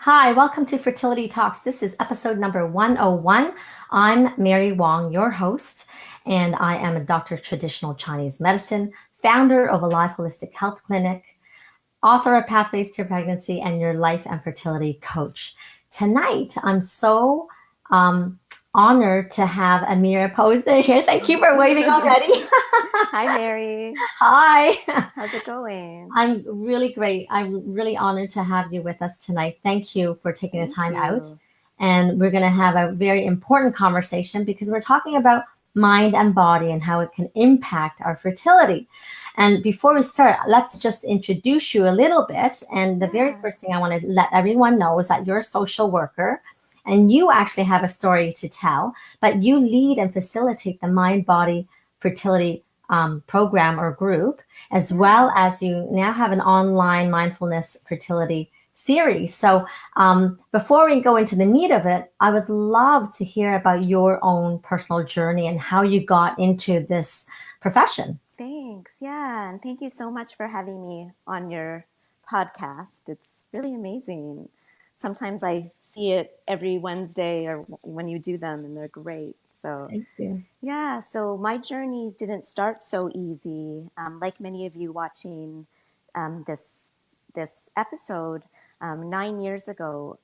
Hi, welcome to Fertility Talks. This is episode number 101. I'm Mary Wong, your host, and I am a doctor of traditional Chinese medicine, founder of Alive Holistic Health Clinic, author of Pathways to Pregnancy, and your life and fertility coach. Tonight, I'm so honored to have Amira Posner here. Thank you for waving already. Hi, Mary. Hi. How's it going? I'm really great. I'm really honored to have you with us tonight. Thank you for taking the Thank time out. you. And we're going to have a very important conversation because we're talking about mind and body and how it can impact our fertility. And before we start, let's just introduce you a little bit. And the very Yeah. first thing I want to let everyone know is that you're a social worker and you actually have a story to tell, but you lead and facilitate the mind body fertility program or group, as well Yeah. as you now have an online mindfulness fertility series. So, before we go into the meat of it, I would love to hear about your own personal journey and how you got into this profession. Thanks. Yeah. And thank you so much for having me on your podcast. It's really amazing. Sometimes I see it every Wednesday or when you do them, and they're great. So, Thank you. yeah. So, my journey didn't start so easy. Like many of you watching this episode, 9 years ago,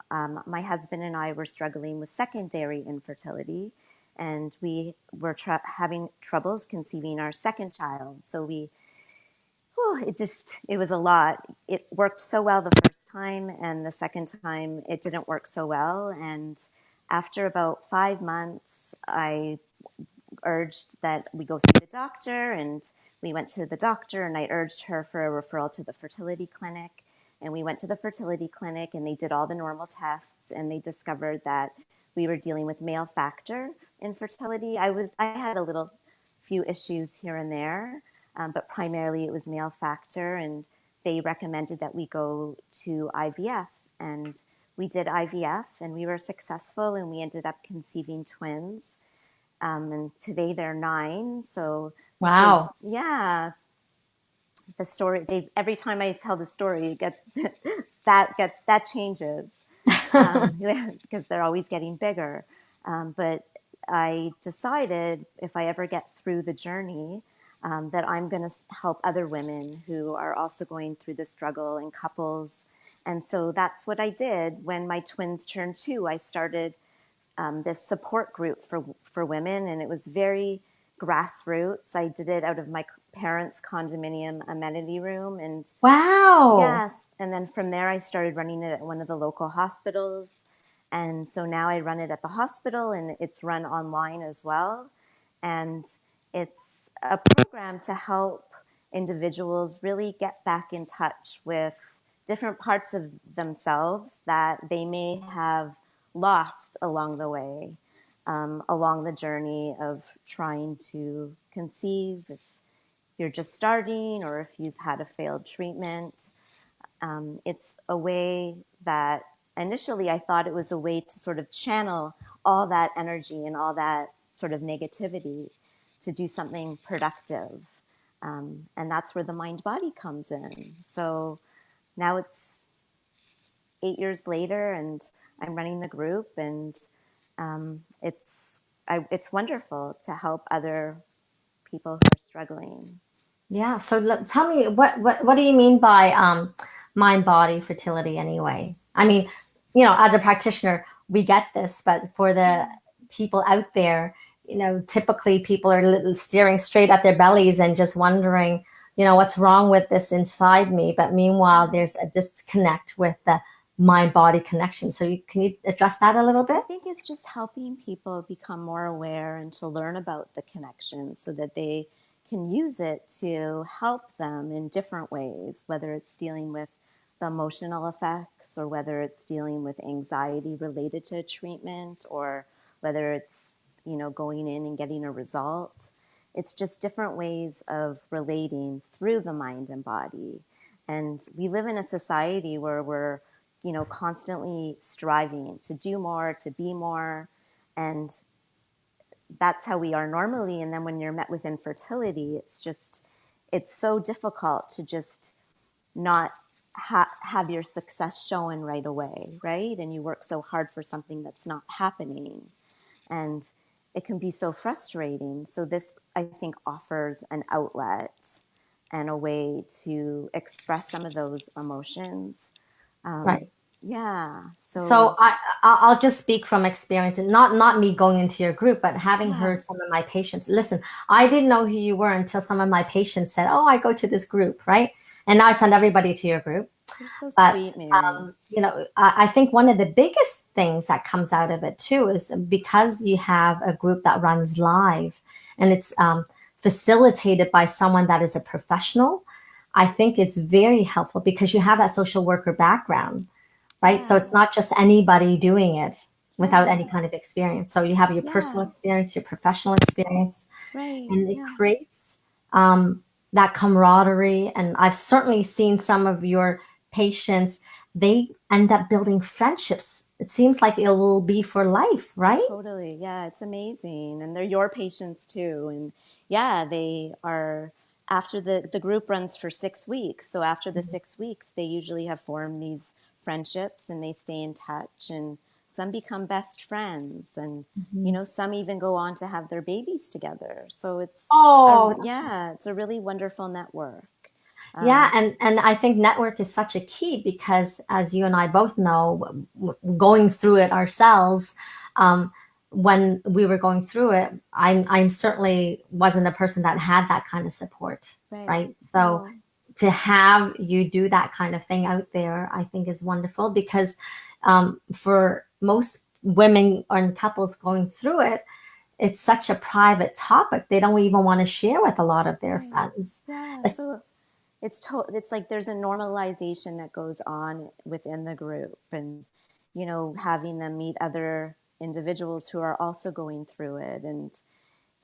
my husband and I were struggling with secondary infertility, and we were having troubles conceiving our second child. So it was a lot. It worked so well the first time, and the second time it didn't work so well. And after about 5 months, I urged that we go see the doctor, and we went to the doctor, and I urged her for a referral to the fertility clinic. And we went to the fertility clinic, and they did all the normal tests, and they discovered that we were dealing with male factor infertility. I had a little few issues here and there, but primarily it was male factor, and they recommended that we go to IVF. And we did IVF, and we were successful, and we ended up conceiving twins. And today they're 9. So this was, Wow. yeah, the story. They every time I tell the story, it gets that changes, because they're always getting bigger. But I decided if I ever get through the journey, that I'm going to help other women who are also going through the struggle and couples. And so that's what I did. When my twins turned 2, I started this support group for women, and it was very grassroots. I did it out of my parents' condominium amenity room, and Wow. yes, and then from there I started running it at one of the local hospitals, and so now I run it at the hospital, and it's run online as well, and it's a program to help individuals really get back in touch with different parts of themselves that they may have lost along the way, along the journey of trying to conceive, if you're just starting or if you've had a failed treatment. It's a way that initially I thought it was a way to sort of channel all that energy and all that sort of negativity to do something productive. And that's where the mind body comes in. So now it's 8 years later, and I'm running the group, and it's wonderful to help other people who are struggling. Yeah. So tell me, what do you mean by mind body fertility anyway? I mean, as a practitioner, we get this, but for the Yeah. people out there, typically people are staring straight at their bellies and just wondering, what's wrong with this inside me? But meanwhile, Yeah. there's a disconnect with the mind body connection. So can you address that a little I bit? think it's just helping people become more aware and to learn about the connection so that they can use it to help them in different ways, whether it's dealing with the emotional effects or whether it's dealing with anxiety related to treatment or whether it's, going in and getting a result. It's just different ways of relating through the mind and body. And we live in a society where we're constantly striving to do more, to be more. And that's how we are normally. And then when you're met with infertility, it's so difficult to just not have your success shown right away, right? And you work so hard for something that's not happening. And it can be so frustrating. So this, I think, offers an outlet and a way to express some of those emotions. Right. Yeah. So So I'll just speak from experience, and not me going into your group, but having yeah, heard some of my patients. Listen, I didn't know who you were until some of my patients said, "Oh, I go to this group," right? And now I send everybody to your group. you're so But sweet, Mary. I think one of the biggest things that comes out of it too is because you have a group that runs live and it's facilitated by someone that is a professional. I think it's very helpful because you have that social worker background, right? So Yeah, it's not just anybody doing it without yeah, any kind of experience. So you have your personal yeah, experience, your professional experience, right, and it yeah. creates that camaraderie. And I've certainly seen some of your patients, they end up building friendships. It seems like it will be for life, right? Totally. Yeah, it's amazing. And they're your patients too. And yeah, they are after the group runs for 6 weeks. So after the 6 weeks, they usually have formed these friendships and they stay in touch and some become best friends and Mhm. some even go on to have their babies together. So Oh, it's a really wonderful network. yeah, Um, and I think network is such a key because, as you and I both know, going through it ourselves, um, when we were going through it, I'm certainly wasn't a person that had that kind of support, right. right? So No, to have you do that kind of thing out there, I think is wonderful because for most women and couples going through it, it's such a private topic. They don't even want to share with a lot of their right. friends. Yeah. So it's like there's a normalization that goes on within the group and having them meet other individuals who are also going through it and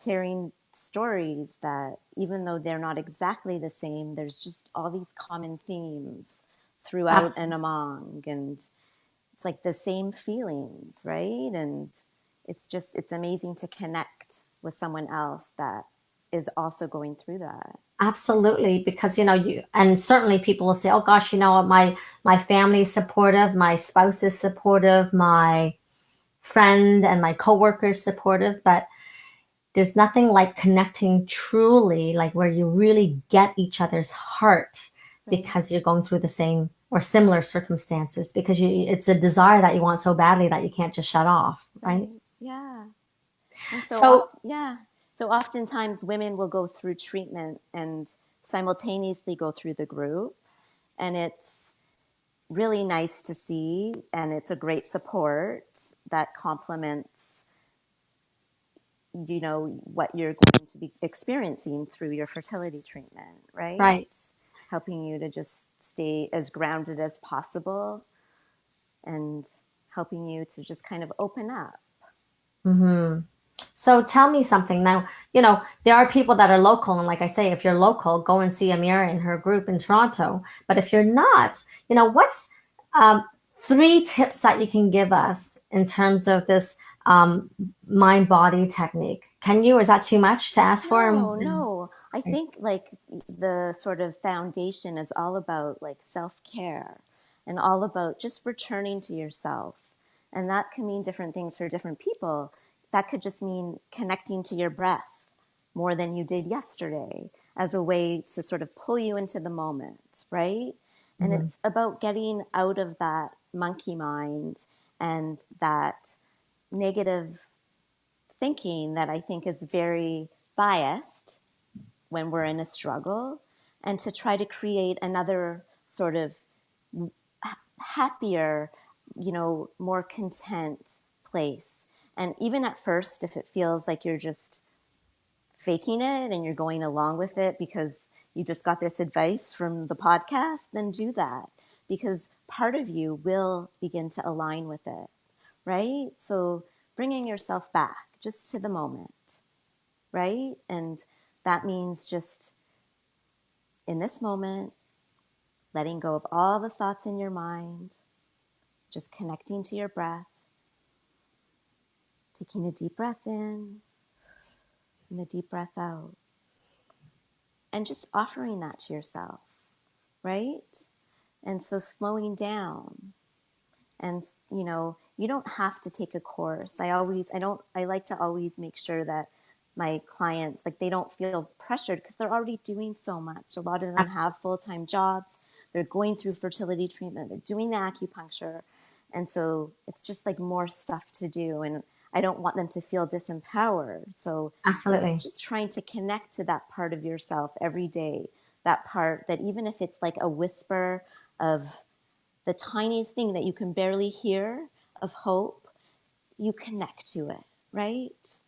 hearing stories that even though they're not exactly the same, there's just all these common themes throughout and Absolutely. among, and it's like the same feelings, right? And it's amazing to connect with someone else that is also going through that. Absolutely, because you and certainly people will say, "Oh gosh, you know what, my family is supportive, my spouse is supportive, my friend and my coworker is supportive," but there's nothing like connecting truly, like where you really get each other's heart Right. because you're going through the same or similar circumstances because it's a desire that you want so badly that you can't just shut off, right? Right. Yeah. And so So often, yeah. So oftentimes women will go through treatment and simultaneously go through the group. And it's really nice to see. And it's a great support that complements, what you're going to be experiencing through your fertility treatment, right? right. Helping you to just stay as grounded as possible and helping you to just kind of open up. Hmm. So tell me something now. There are people that are local, and like I say, if you're local, go and see Amira in her group in Toronto. But if you're not, what's um, three tips that you can give us in terms of this mind body technique? Can you? Is that too much to ask for? No, no. I think like the sort of foundation is all about like self-care and all about just returning to yourself. And that can mean different things for different people. That could just mean connecting to your breath more than you did yesterday as a way to sort of pull you into the moment, right? And Mhm. it's about getting out of that monkey mind and that negative thinking that I think is very biased when we're in a struggle, and to try to create another sort of happier, more content place. And even at first, if it feels like you're just faking it and you're going along with it because you just got this advice from the podcast, then do that because part of you will begin to align with it, right? So bringing yourself back just to the moment, right? And that means just in this moment, letting go of all the thoughts in your mind, just connecting to your breath, taking a deep breath in and a deep breath out, and just offering that to yourself, right? And so slowing down, and you don't have to take a course. I like to always make sure that my clients, like, they don't feel pressured because they're already doing so much. A lot of them have full-time jobs, they're going through fertility treatment, they're doing the acupuncture, and so it's just like more stuff to do, and I don't want them to feel disempowered. So it's Absolutely. just trying to connect to that part of yourself every day, that part that, even if it's like a whisper of the tiniest thing that you can barely hear of hope, you connect to it, right?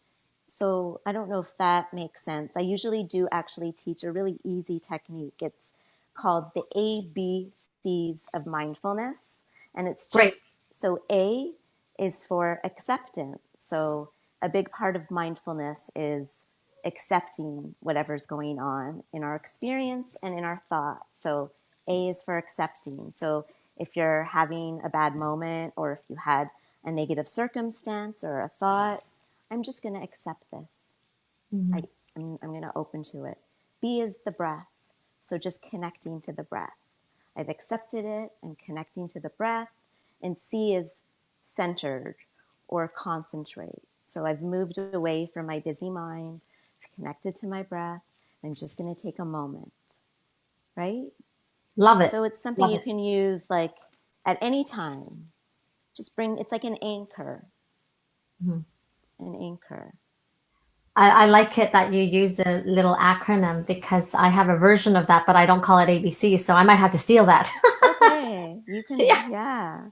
So I don't know if that makes sense. I usually do actually teach a really easy technique. It's called the ABCs of mindfulness. And it's Great. just, so A is for acceptance. So a big part of mindfulness is accepting whatever's going on in our experience and in our thought. So A is for accepting. So if you're having a bad moment, or if you had a negative circumstance or a thought, I'm just going to accept this. Mm-hmm. I, I'm going to open to it. B is the breath. So just connecting to the breath. I've accepted it and connecting to the breath. And C is centered or concentrate. So I've moved away from my busy mind, connected to my breath. I'm just going to take a moment, right? Love it. So it's something Love you it. can use like at any time. It's like an anchor, Mhm. an anchor. I like it that you use the little acronym because I have a version of that, but I don't call it ABC, so I might have to steal that. Okay, you can, Yeah. yeah.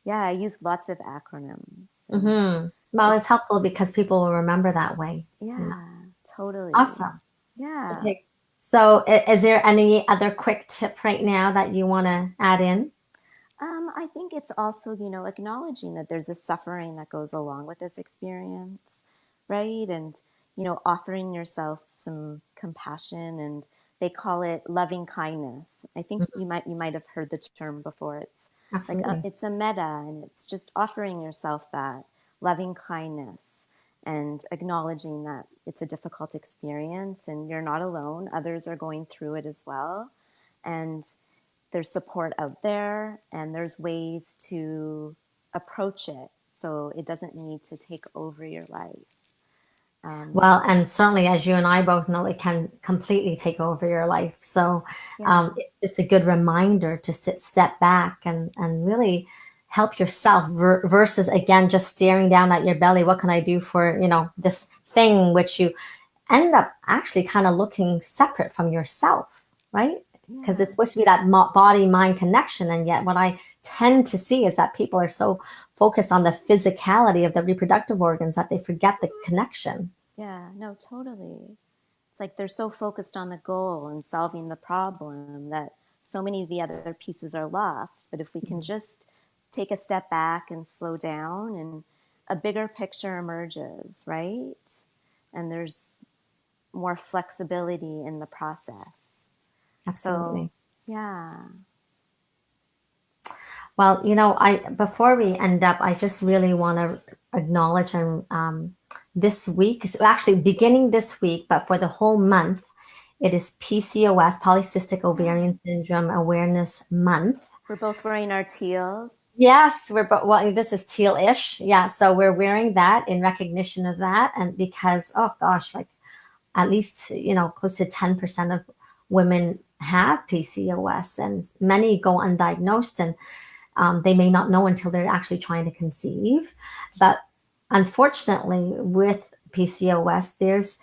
Yeah, I use lots of acronyms, and Well, it's, it's helpful because people will remember that way. Yeah. yeah, totally. Awesome. Yeah. Okay. So, is there any other quick tip right now that you want to add in? I think it's also, acknowledging that there's a suffering that goes along with this experience, right? And, offering yourself some compassion, and they call it loving kindness. I think Mhm. you might have heard the term before. It's like Absolutely. it's a meta, and it's just offering yourself that loving kindness and acknowledging that it's a difficult experience and you're not alone. Others are going through it as well. And there's support out there, and there's ways to approach it so it doesn't need to take over your life. Well, and certainly, as you and I both know, it can completely take over your life. So Yeah, it's just a good reminder to step back, and really help yourself versus, again, just staring down at your belly. What can I do for, this thing, which you end up actually kind of looking separate from yourself, right? Because yeah, it's supposed to be that body mind connection. And yet, what I tend to see is that people are so focused on the physicality of the reproductive organs that they forget the connection. yeah. No, totally. It's like they're so focused on the goal and solving the problem that so many of the other pieces are lost. But if we can just take a step back and slow down, and a bigger picture emerges, right? And there's more flexibility in the process. So, Absolutely. yeah. Well, I before we end up, I just really want to acknowledge, and this week, so actually beginning this week, but for the whole month, it is PCOS, Polycystic Yeah. Ovarian Syndrome Awareness Month. We're both wearing our teals. Yes, we're well, this is teal-ish. Yeah, so we're wearing that in recognition of that, and because, oh gosh, like at least, close to 10% of women have PCOS, and many go undiagnosed, and they may not know until they're actually trying to conceive. But unfortunately, with PCOS,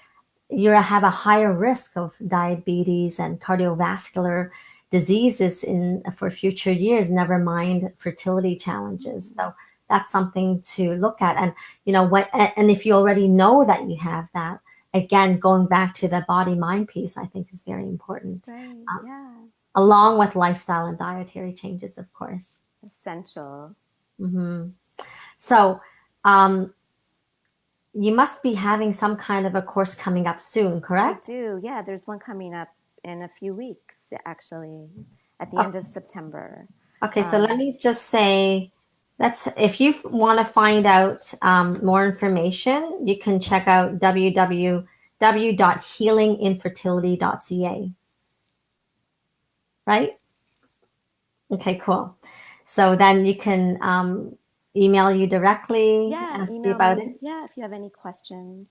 you have a higher risk of diabetes and cardiovascular diseases in for future years, never mind fertility challenges. So that's something to look at. And what, and if you already know that you have that, again, going back to the body mind piece, I think is very important, Right. um, Yeah. along with lifestyle and dietary changes, of course. Essential. Hmm. So, um, you must be having some kind of a course coming up soon, I correct? do. Yeah. There's one coming up in a few weeks, actually, at the end of Okay. September. Okay, so let Um, me just say, that's if you want to find out more information, you can check out www.healinginfertility.ca, right? Okay, cool. So then you can email you directly, Yeah, ask you email about me. it. Yeah, if you have any questions,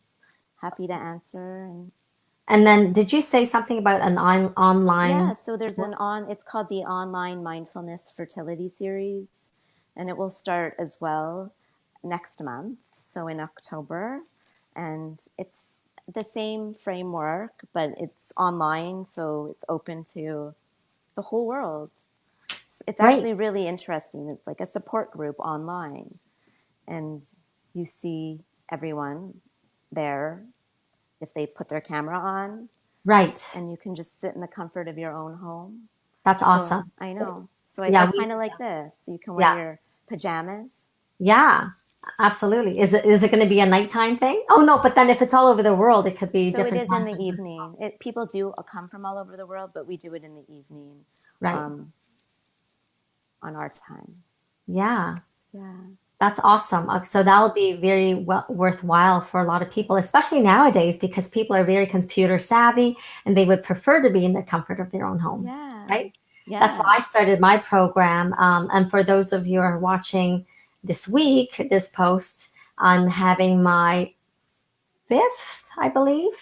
happy to answer. And And then did you say something about an yeah, online? so it's called the Online Mindfulness Fertility Series, and it will start as well next month, so in October. And it's the same framework, but it's online, so it's open to the whole world. It's Great. actually really interesting. It's like a support group online, and you see everyone there if they put their camera on, Right. and you can just sit in the comfort of your own home. That's So awesome. I know. So I Yeah, kind of like this. You can wear yeah, your pajamas. yeah, absolutely. Is it going to be a nighttime thing? Oh no, but then if it's all over the world, it could be So it different is in times. the evening. People do come from all over the world, but we do it in the evening Right. um, on our time. Yeah. Yeah. That's awesome. So that'll be very worthwhile for a lot of people, especially nowadays, because people are very computer savvy and they would prefer to be in the comfort of their own home, Yeah. right? That's why Yeah. I started my program. And for those of you who are watching this week, this post, I'm having my fifth, I believe,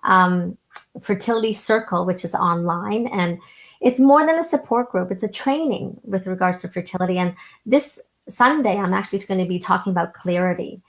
um, Fertility Circle, which is online. And it's more than a support group, it's a training with regards to fertility. And this Sunday, I'm actually going to be talking about clarity.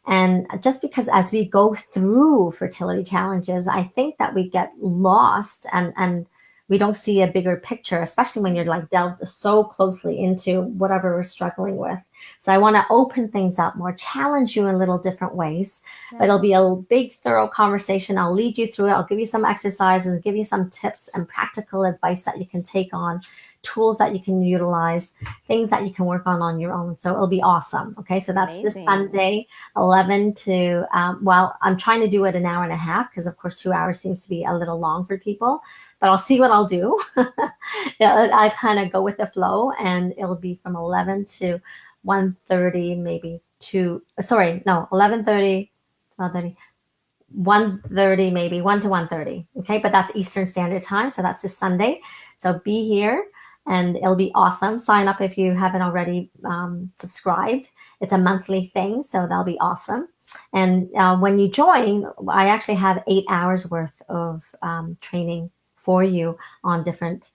And just because as we go through fertility challenges, I think that we get lost and we don't see a bigger picture, especially when you're like delved so closely into whatever we're struggling with. So I want to open things up more, challenge you in little different ways, but Yeah. it'll be a big, thorough conversation. I'll lead you through it. I'll give you some exercises, give you some tips and practical advice that you can take on, tools that you can utilize, things that you can work on your own. So it'll be awesome. Okay. So that's this Amazing. Sunday, 11 to, well, I'm trying to do it an hour and a half because, of course, 2 hours seems to be a little long for people, but I'll see what I'll do. Yeah, I kind of go with the flow, and it'll be from 11 to 1:30, maybe to, sorry, no, 11:30, 12:30, 1:30, maybe 1 to 1:30. Okay. But that's Eastern Standard Time. So that's this Sunday. So be here and it'll be awesome. Sign up if you haven't already subscribed. It's a monthly thing. So that'll be awesome. And when you join, I actually have 8 hours worth of training for you on different,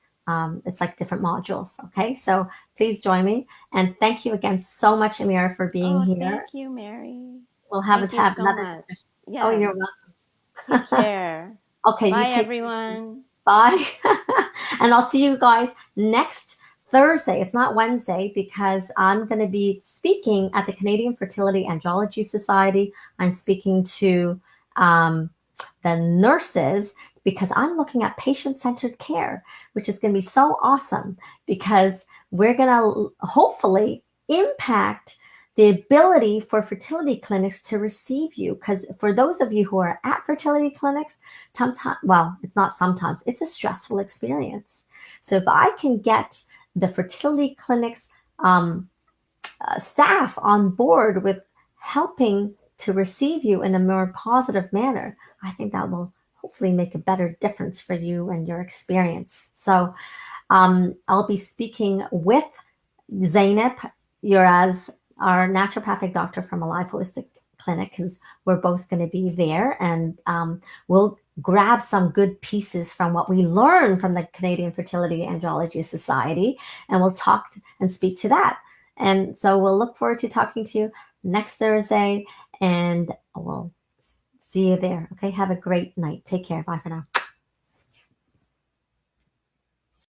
it's like different modules. Okay. So please join me. And thank you again so much, Amira, for being Oh, here. thank you, Mary. We'll have Thank to you have so another. much. Oh, Yeah. you're Take welcome. care. Okay, you Bye, take care. everyone. Bye. And I'll see you guys next Thursday. It's not Wednesday because I'm going to be speaking at the Canadian Fertility Andrology Society. I'm speaking to the nurses because I'm looking at patient centered care, which is going to be so awesome because we're going to hopefully impact the ability for fertility clinics to receive you. Because for those of you who are at fertility clinics, sometimes, well, it's not sometimes, it's a stressful experience. So if I can get the fertility clinics staff on board with helping to receive you in a more positive manner, I think that will hopefully make a better difference for you and your experience. So I'll be speaking with Zainab Uraz, our naturopathic doctor from Alive Holistic Clinic, because we're both going to be there, and we'll grab some good pieces from what we learn from the Canadian Fertility Andrology Society, and we'll talk and speak to that. And so we'll look forward to talking to you next Thursday, and we'll see you there. Okay, have a great night. Take care. Bye for now.